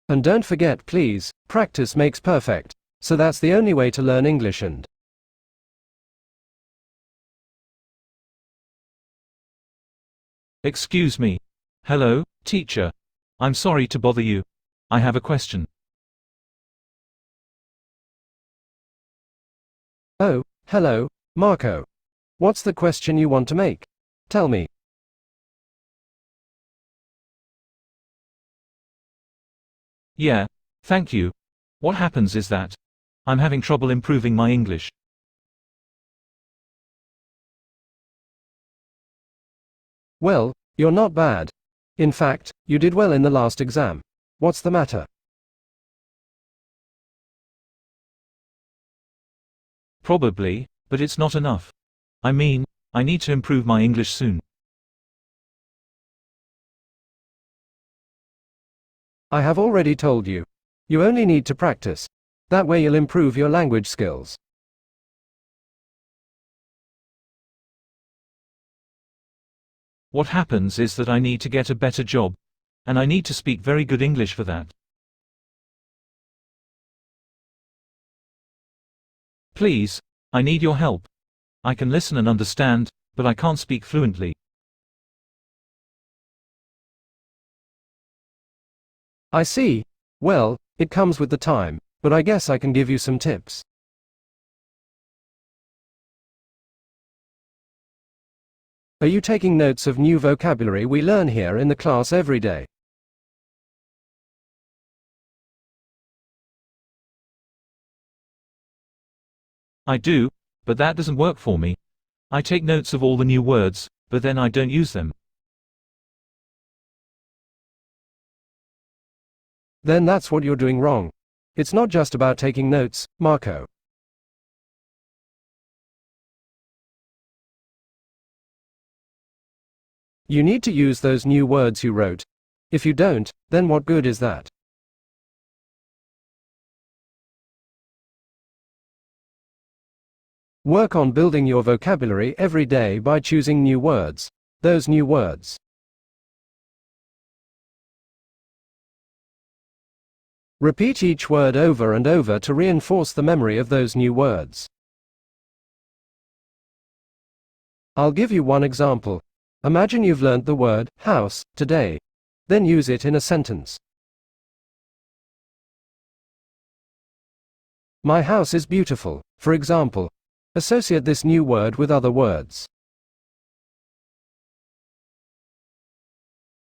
And don't forget, please, practice makes perfect. So that's the only way to learn English. And Excuse me. Hello, teacher. I'm sorry to bother you. I have a question. oh, hello, Marco. What's the question you want to make? Tell me. Yeah, thank you. What happens is that I'm having trouble improving my English. Well, you're not bad. In fact, you did well in the last exam. What's the matter? Probably, but it's not enough. I mean, I need to improve my English soon. I have already told you. You only need to practice. That way you'll improve your language skills. What happens is that I need to get a better job, and I need to speak very good English for that. Please, I need your help. I can listen and understand, but I can't speak fluently. I see. Well, it comes with the time, but I guess I can give you some tips. Are you taking notes of new vocabulary we learn here in the class every day? I do, but that doesn't work for me. I take notes of all the new words, but then I don't use them. Then that's what you're doing wrong. It's not just about taking notes, Marco. You need to use those new words you wrote. If you don't, then what good is that? Work on building your vocabulary every day by choosing new words. Those new words. Repeat each word over and over to reinforce the memory of those new words. I'll give you one example. Imagine you've learned the word house today. Then use it in a sentence. My house is beautiful, for example. Associate this new word with other words.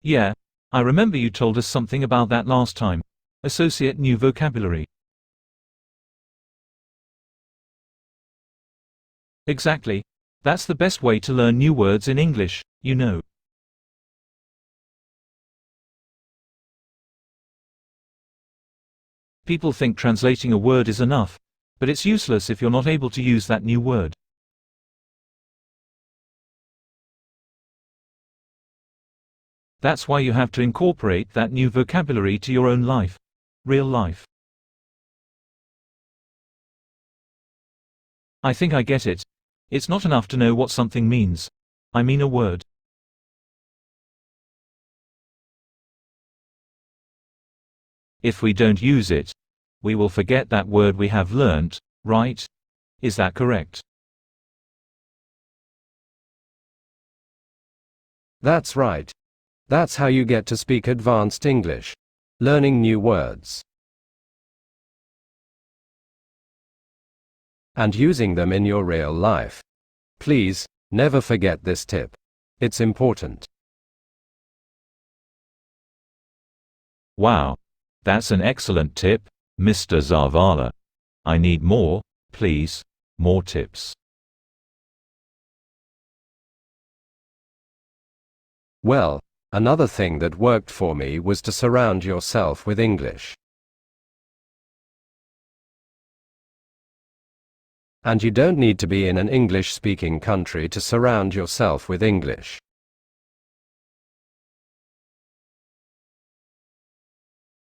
Yeah, I remember you told us something about that last time. Associate new vocabulary. Exactly. That's the best way to learn new words in English, you know. People think translating a word is enough, but it's useless if you're not able to use that new word. That's why you have to incorporate that new vocabulary to your own life. Real life. I think I get it. It's not enough to know what something means. I mean a word. If we don't use it, we will forget that word we have learnt, right? Is that correct? That's right. That's how you get to speak advanced English. Learning new words. And using them in your real life. Please, never forget this tip. It's important. Wow. That's an excellent tip, Mr. Zavala. I need more, please, more tips. Well, another thing that worked for me was to surround yourself with English. And you don't need to be in an English-speaking country to surround yourself with English.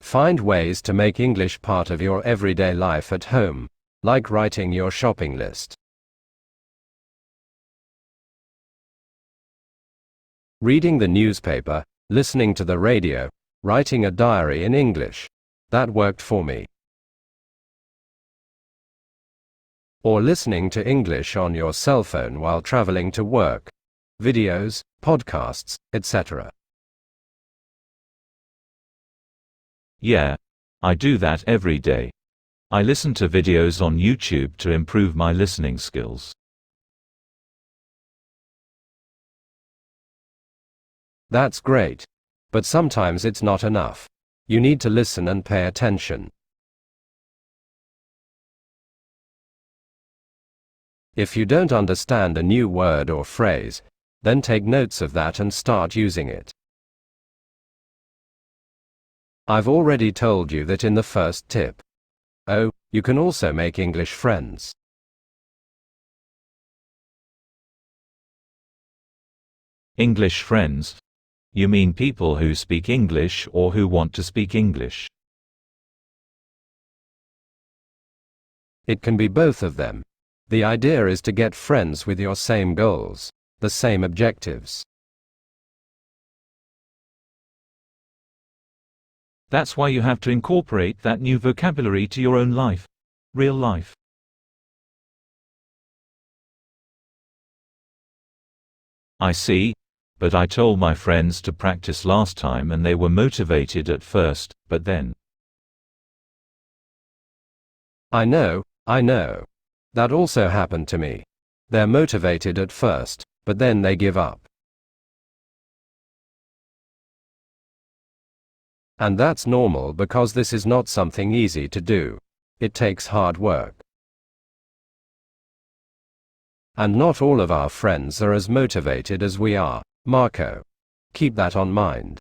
Find ways to make English part of your everyday life at home, like writing your shopping list. Reading the newspaper, listening to the radio, writing a diary in English. That worked for me. Or listening to English on your cell phone while traveling to work, videos, podcasts, etc. Yeah, I do that every day. I listen to videos on YouTube to improve my listening skills. That's great. But sometimes it's not enough. You need to listen and pay attention. If you don't understand a new word or phrase, then take notes of that and start using it. I've already told you that in the first tip. Oh, you can also make English friends. English friends? You mean people who speak English or who want to speak English? It can be both of them. The idea is to get friends with your same goals, the same objectives. That's why you have to incorporate that new vocabulary to your own life. Real life. I see. But I told my friends to practice last time and they were motivated at first, but then. I know. That also happened to me. They're motivated at first, but then they give up. And that's normal because this is not something easy to do. It takes hard work. And not all of our friends are as motivated as we are, Marco. Keep that on mind.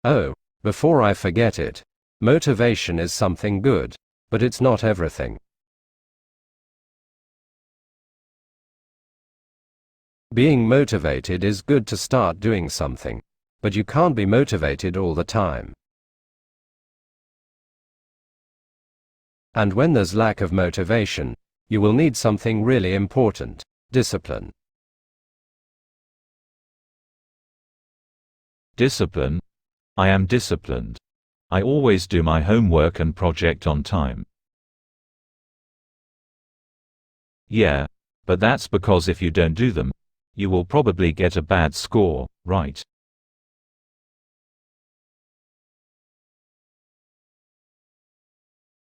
Oh, before I forget it, motivation is something good, but it's not everything. Being motivated is good to start doing something, but you can't be motivated all the time. And when there's lack of motivation, you will need something really important: discipline. Discipline? I am disciplined. I always do my homework and project on time. Yeah, but that's because if you don't do them, you will probably get a bad score, right?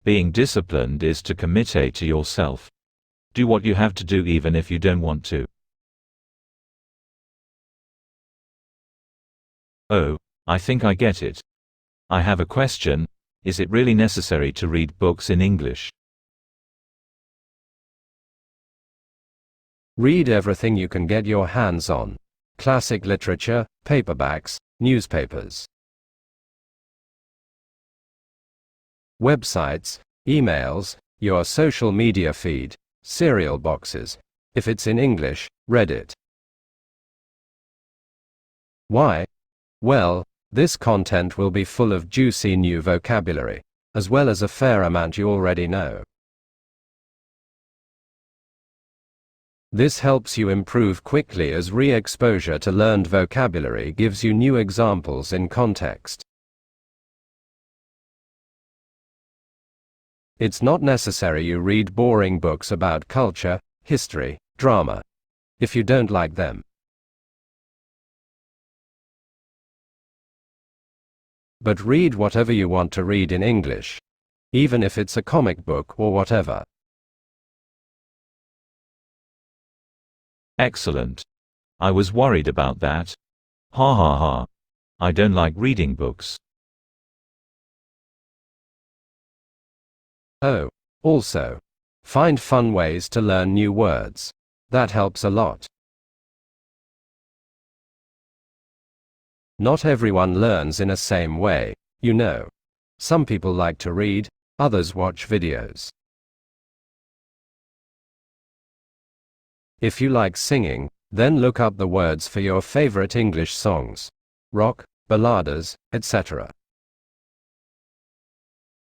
Being disciplined is to commit to yourself. Do what you have to do even if you don't want to. Oh, I think I get it. I have a question. Is it really necessary to read books in English? Read everything you can get your hands on. Classic literature, paperbacks, newspapers, websites, emails, your social media feed, cereal boxes. If it's in English, Reddit. Why? Well, this content will be full of juicy new vocabulary, as well as a fair amount you already know. This helps you improve quickly as re-exposure to learned vocabulary gives you new examples in context. It's not necessary you read boring books about culture, history, drama, if you don't like them. But read whatever you want to read in English, even if it's a comic book or whatever. Excellent. I was worried about that. Ha ha ha. I don't like reading books. Oh, also, find fun ways to learn new words. That helps a lot. Not everyone learns in a same way, you know. Some people like to read, others watch videos. If you like singing, then look up the words for your favorite English songs. Rock, ballads, etc.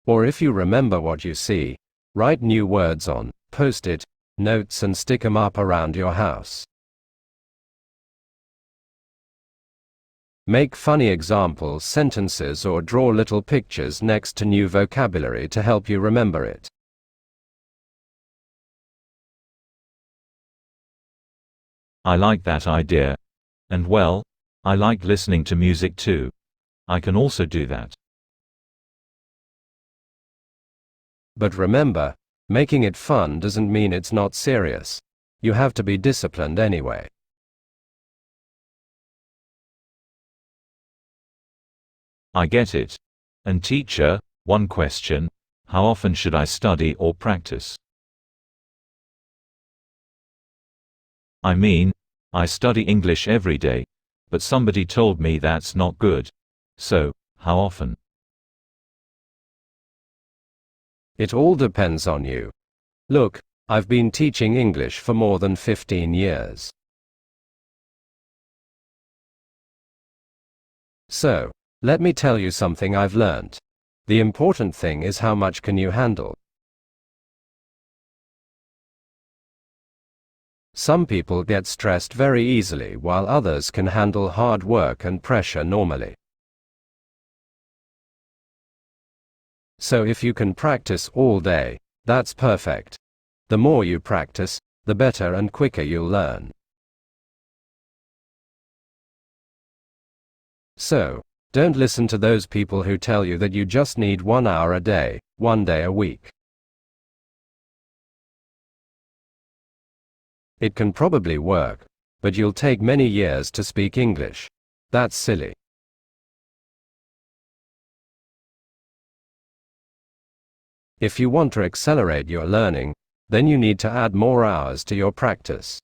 Or if you remember what you see, write new words on post-it notes and stick 'em up around your house. Make funny examples, sentences, or draw little pictures next to new vocabulary to help you remember it. I like that idea. And well, I like listening to music too. I can also do that. But remember, making it fun doesn't mean it's not serious. You have to be disciplined anyway. I get it. And teacher, one question: how often should I study or practice? I mean, I study English every day, but somebody told me that's not good. So, how often? It all depends on you. Look, I've been teaching English for more than 15 years. So, let me tell you something I've learned. The important thing is how much can you handle. Some people get stressed very easily while others can handle hard work and pressure normally. So if you can practice all day, that's perfect. The more you practice, the better and quicker you'll learn. So, don't listen to those people who tell you that you just need 1 hour a day, 1 day a week. It can probably work, but you'll take many years to speak English. That's silly. If you want to accelerate your learning, then you need to add more hours to your practice.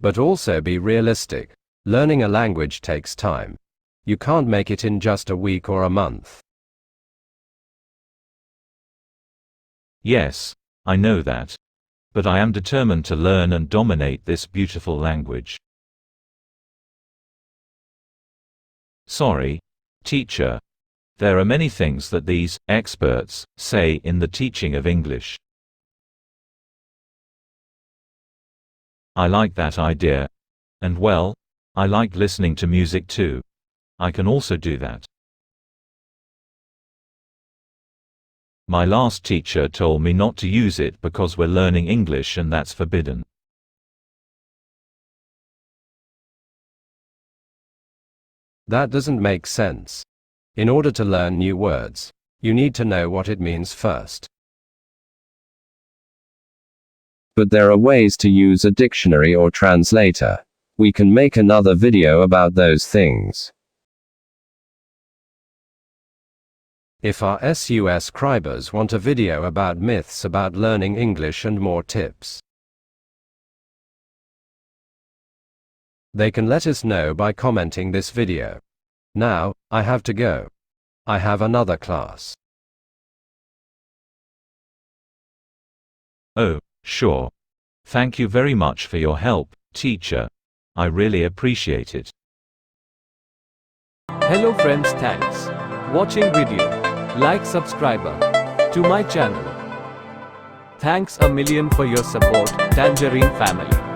But also be realistic. Learning a language takes time. You can't make it in just a week or a month. Yes, I know that. But I am determined to learn and dominate this beautiful language. Sorry, teacher. There are many things that these experts say in the teaching of English. I like that idea. And well, I like listening to music too. I can also do that. My last teacher told me not to use it because we're learning English and that's forbidden. That doesn't make sense. In order to learn new words, you need to know what it means first. But there are ways to use a dictionary or translator. We can make another video about those things. If our subscribers want a video about myths about learning English and more tips, they can let us know by commenting this video. Now, I have to go. I have another class. Oh, sure. Thank you very much for your help, teacher. I really appreciate it. Hello friends, thanks. Watching video. Like subscriber to my channel. Thanks a million for your support, Tangerine family.